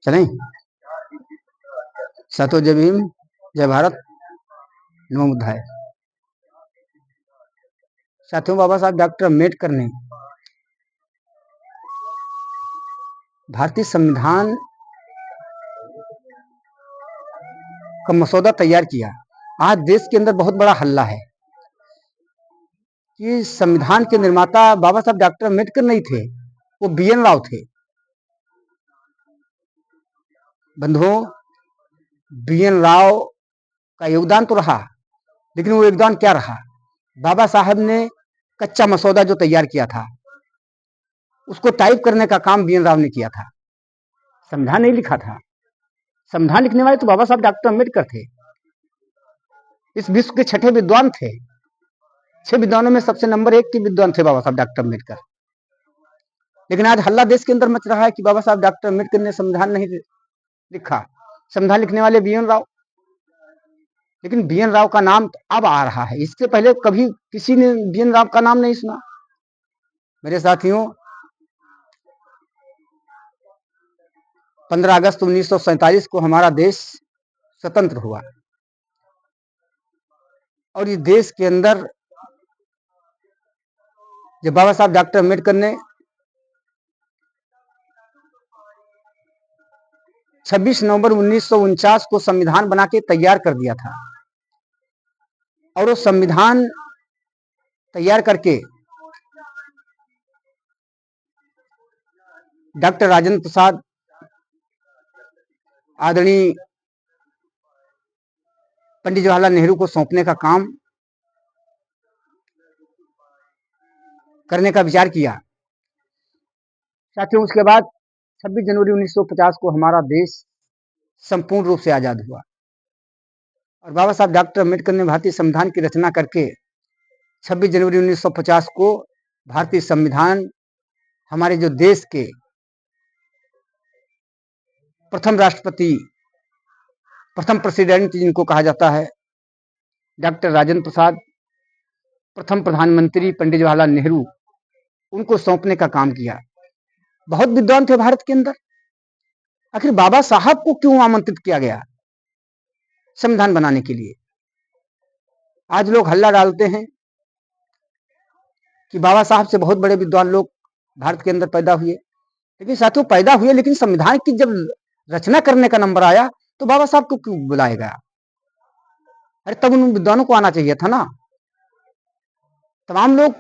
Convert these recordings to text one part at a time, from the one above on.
चलें। सतो जय भीम, जय भारत, नमो बुद्धाय। साथियों, बाबा साहब डॉक्टर अम्बेडकर ने भारतीय संविधान का मसौदा तैयार किया। आज देश के अंदर बहुत बड़ा हल्ला है कि संविधान के निर्माता बाबा साहब डॉक्टर अम्बेडकर नहीं थे, वो BN राव थे। बंधुओं, BN राव का योगदान तो रहा, लेकिन वो योगदान क्या रहा? बाबा साहब ने कच्चा मसौदा जो तैयार किया था, उसको टाइप करने का काम BN राव ने किया था। संविधान नहीं लिखा था। संविधान लिखने वाले तो बाबा साहब डॉक्टर अम्बेडकर थे। इस विश्व के छठे विद्वान थे। 6 विद्वानों में सबसे नंबर 1 के विद्वान थे बाबा साहब डॉक्टर अम्बेडकर। लेकिन आज हल्ला देश के अंदर मच रहा है कि बाबा साहब डॉक्टर अम्बेडकर ने संविधान नहीं लिखा। संविधान लिखने वाले BN राव। लेकिन BN राव का नाम अब आ रहा है, इससे पहले कभी किसी ने BN राव का नाम नहीं सुना। मेरे साथियों, 15 अगस्त 1947 को हमारा देश स्वतंत्र हुआ और इस देश के अंदर जब बाबा साहब डॉक्टर अम्बेडकर ने 26 नवंबर 1949 को संविधान बना के तैयार कर दिया था और वो संविधान तैयार करके डॉक्टर राजेंद्र प्रसाद, आदरणीय पंडित जवाहरलाल नेहरू को सौंपने का काम करने का विचार किया। साथियों, उसके बाद 26 जनवरी 1950 को हमारा देश संपूर्ण रूप से आजाद हुआ और बाबा साहब डॉक्टर अम्बेडकर ने भारतीय संविधान की रचना करके 26 जनवरी 1950 को भारतीय संविधान हमारे जो देश के प्रथम राष्ट्रपति, प्रथम प्रेसिडेंट जिनको कहा जाता है, डॉक्टर राजेंद्र प्रसाद, प्रथम प्रधानमंत्री पंडित जवाहरलाल नेहरू, उनको सौंपने का काम किया। बहुत विद्वान थे भारत के अंदर। आखिर बाबा साहब को क्यों आमंत्रित किया गया संविधान बनाने के लिए? आज लोग हल्ला डालते हैं कि बाबा साहब से बहुत बड़े विद्वान लोग भारत के अंदर पैदा हुए। लेकिन साथियों, पैदा हुए, लेकिन संविधान की जब रचना करने का नंबर आया तो बाबा साहब को क्यों बुलाया गया? अरे तब उन विद्वानों को आना चाहिए था ना। तमाम लोग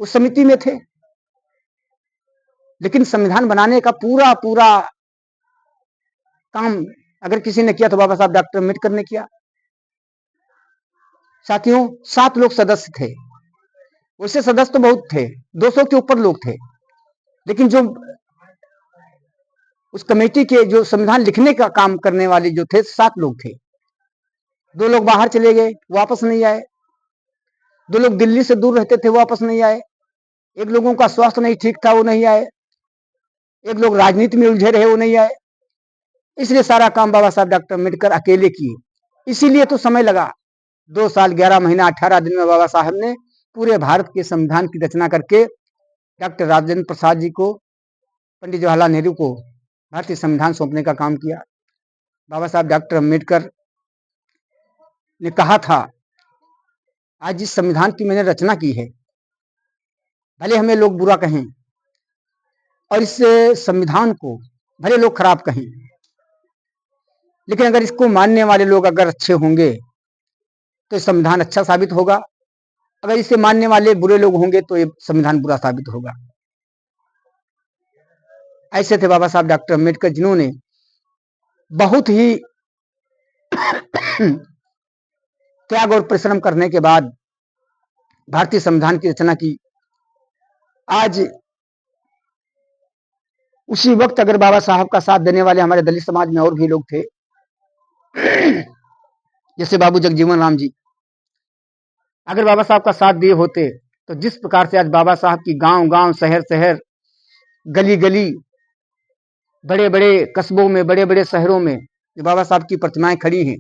उस समिति में थे, लेकिन संविधान बनाने का पूरा पूरा काम अगर किसी ने किया तो बाबा साहब डॉक्टर अम्बेडकर ने किया। साथियों, 7 लोग सदस्य थे। वैसे सदस्य तो बहुत थे, 200 के ऊपर लोग थे, लेकिन जो उस कमेटी के जो संविधान लिखने का काम करने वाले जो थे 7 लोग थे। 2 लोग बाहर चले गए, वापस नहीं आए। 2 लोग दिल्ली से दूर रहते थे, वापस नहीं आए। एक लोगों का स्वास्थ्य नहीं ठीक था, वो नहीं आए। एक लोग राजनीति में उलझे रहे, वो नहीं आए। इसलिए सारा काम बाबा साहब डॉक्टर अम्बेडकर अकेले किए। इसीलिए तो समय लगा। 2 साल 11 महीना 18 दिन में बाबा साहब ने पूरे भारत के संविधान की रचना करके डॉक्टर राजेंद्र प्रसाद जी को, पंडित जवाहरलाल नेहरू को भारतीय संविधान सौंपने का काम किया। बाबा साहब डॉक्टर अम्बेडकर ने कहा था, आज जिस संविधान की मैंने रचना की है, भले हमें लोग बुरा कहें और इस संविधान को भले लोग खराब कहें, लेकिन अगर इसको मानने वाले लोग अगर अच्छे होंगे तो संविधान अच्छा साबित होगा। अगर इसे मानने वाले बुरे लोग होंगे तो ये संविधान बुरा साबित होगा। ऐसे थे बाबा साहब डॉक्टर अम्बेडकर, जिन्होंने बहुत ही त्याग और परिश्रम करने के बाद भारतीय संविधान की रचना की। आज उसी वक्त अगर बाबा साहब का साथ देने वाले हमारे दलित समाज में और भी लोग थे, जैसे बाबू जगजीवन राम जी, अगर बाबा साहब का साथ दिए होते तो जिस प्रकार से आज बाबा साहब की गांव गांव, शहर शहर, गली गली, बड़े बड़े कस्बों में, बड़े बड़े शहरों में जो बाबा साहब की प्रतिमाएं खड़ी हैं,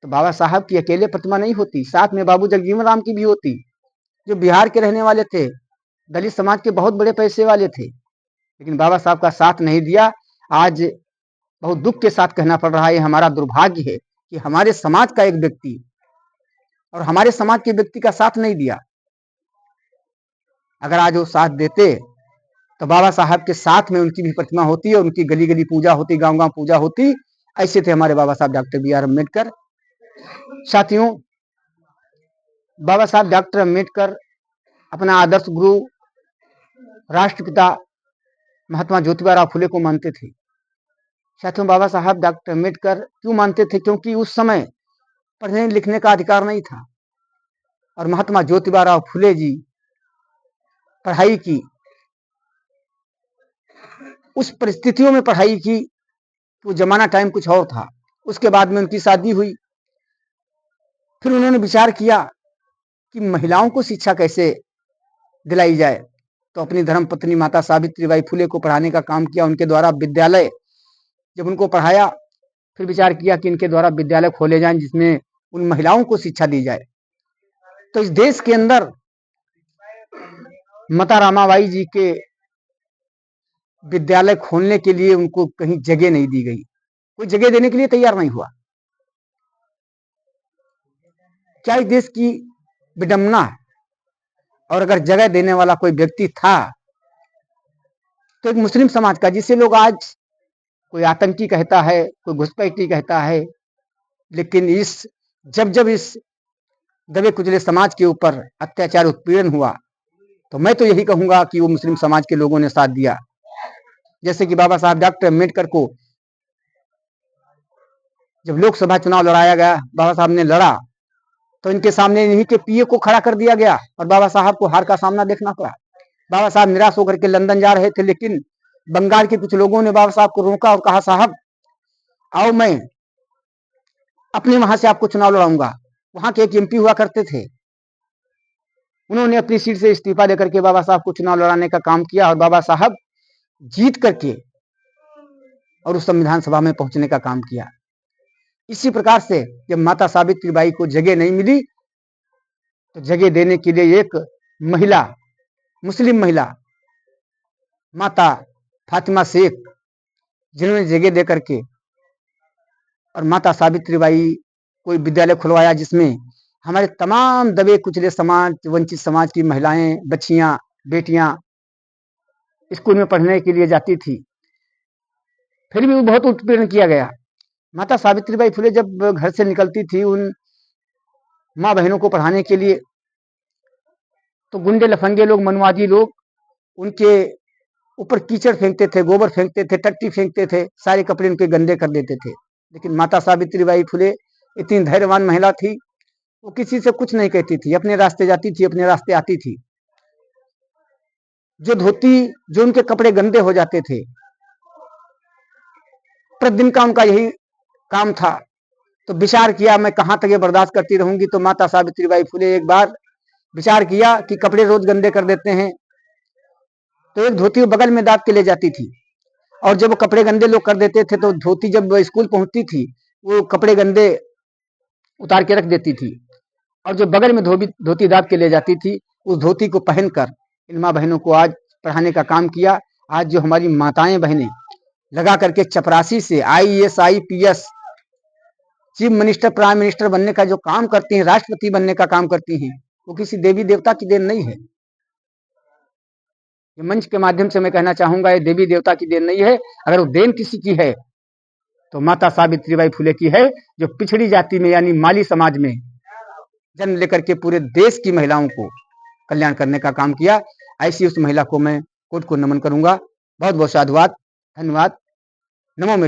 तो बाबा साहब की अकेले प्रतिमा नहीं होती, साथ में बाबू जगजीवन राम की भी होती, जो बिहार के रहने वाले थे, दलित समाज के बहुत बड़े पैसे वाले थे। लेकिन बाबा साहब का साथ नहीं दिया। आज बहुत दुख के साथ कहना पड़ रहा है, हमारा दुर्भाग्य है कि हमारे समाज का एक व्यक्ति और हमारे समाज के व्यक्ति का साथ नहीं दिया। अगर आज वो साथ देते तो बाबा साहब के साथ में उनकी भी प्रतिमा होती और उनकी गली गली पूजा होती, गांव गांव पूजा होती। ऐसे थे हमारे बाबा साहब डॉक्टर बी आर अम्बेडकर। साथियों, बाबा साहब डॉक्टर अम्बेडकर अपना आदर्श गुरु राष्ट्रपिता महात्मा ज्योतिबा फुले को मानते थे। साथियों, बाबा साहब डॉक्टर अम्बेडकर क्यों मानते थे? क्योंकि उस समय पढ़ने लिखने का अधिकार नहीं था और महात्मा ज्योतिबा फुले जी पढ़ाई की, उस परिस्थितियों में पढ़ाई की, वो जमाना टाइम कुछ और था। उसके बाद में उनकी शादी हुई। फिर उन्होंने विचार किया कि महिलाओं को शिक्षा कैसे दिलाई जाए, तो अपनी धर्मपत्नी माता सावित्रीबाई फुले को पढ़ाने का काम किया। उनके द्वारा विद्यालय जब उनको पढ़ाया, फिर विचार किया कि इनके द्वारा विद्यालय खोले जाएं जिसमें उन महिलाओं को शिक्षा दी जाए। तो इस देश के अंदर माता रामाबाई जी के विद्यालय खोलने के लिए उनको कहीं जगह नहीं दी गई, कोई जगह देने के लिए तैयार नहीं हुआ। क्या इस देश की विडंबना है? और अगर जगह देने वाला कोई व्यक्ति था तो एक मुस्लिम समाज का, जिसे लोग आज कोई आतंकी कहता है, कोई घुसपैठी कहता है। लेकिन जब जब इस दबे कुचले समाज के ऊपर अत्याचार उत्पीड़न हुआ, तो मैं तो यही कहूंगा कि वो मुस्लिम समाज के लोगों ने साथ दिया। जैसे कि बाबा साहब डॉक्टर अम्बेडकर को जब लोकसभा चुनाव लड़ाया गया, बाबा साहब ने लड़ा, तो इनके सामने इन्हीं के पीए को खड़ा कर दिया गया और बाबा साहब को हार का सामना देखना पड़ा। बाबा साहब निराश होकर के लंदन जा रहे थे, लेकिन बंगाल के कुछ लोगों ने बाबा साहब को रोका और कहा, साहब आओ, मैं अपने वहां से आपको चुनाव लड़ाऊंगा। वहां के एक एमपी हुआ करते थे, उन्होंने अपनी सीट से इस्तीफा देकर के बाबा साहब को चुनाव लड़ाने का काम किया और बाबा साहब जीत करके और उस संविधान सभा में पहुंचने का काम किया। इसी प्रकार से जब माता सावित्रीबाई को जगह नहीं मिली, तो जगह देने के लिए एक महिला, मुस्लिम महिला माता फातिमा शेख, जिन्होंने जगह दे करके और माता सावित्रीबाई कोई विद्यालय खुलवाया जिसमें हमारे तमाम दबे कुचले समाज, वंचित समाज की महिलाएं, बच्चियां, बेटियां स्कूल में पढ़ने के लिए जाती थी। फिर भी वो बहुत उत्पीड़न किया गया। माता सावित्रीबाई फुले जब घर से निकलती थी उन माँ बहनों को पढ़ाने के लिए, तो गुंडे लफंगे लोग, मनवादी लोग उनके ऊपर कीचड़ फेंकते थे, गोबर फेंकते थे, टट्टी फेंकते थे, सारे कपड़े उनके गंदे कर देते थे। लेकिन माता सावित्रीबाई फुले इतनी धैर्यवान महिला थी, वो किसी से कुछ नहीं कहती थी, अपने रास्ते जाती थी, अपने रास्ते आती थी। जो धोती, जो उनके कपड़े गंदे हो जाते थे, प्रतिदिन का उनका यही काम था। तो विचार किया, मैं कहां तक ये बर्दाश्त करती रहूंगी। तो माता सावित्रीबाई फुले एक बार विचार किया कि कपड़े रोज गंदे कर देते हैं, तो एक धोती बगल में दाब के ले जाती थी और जब वो कपड़े गंदे लोग कर देते थे, तो धोती जब स्कूल पहुंचती थी, वो कपड़े गंदे उतार के रख देती थी और जो बगल में धोती दाब के ले जाती थी, उस धोती को पहनकर इन माँ बहनों को आज पढ़ाने का काम किया। आज जो हमारी माताएं बहनें लगा करके चपरासी से IAS, IPS, chief minister, prime minister बनने का जो काम करती हैं, राष्ट्रपति बनने का काम करती हैं, वो किसी देवी देवता की देन नहीं है। ये मंच के माध्यम से मैं कहना चाहूंगा, ये देवी देवता की देन नहीं है। अगर वो देन किसी की है तो माता सावित्रीबाई फुले की है, जो पिछड़ी जाति में यानी माली समाज में जन्म लेकर के पूरे देश की महिलाओं को कल्याण करने का काम किया। ऐसी उस महिला को मैं कोट को नमन करूंगा। बहुत बहुत साधुवाद, धन्यवाद, नमो।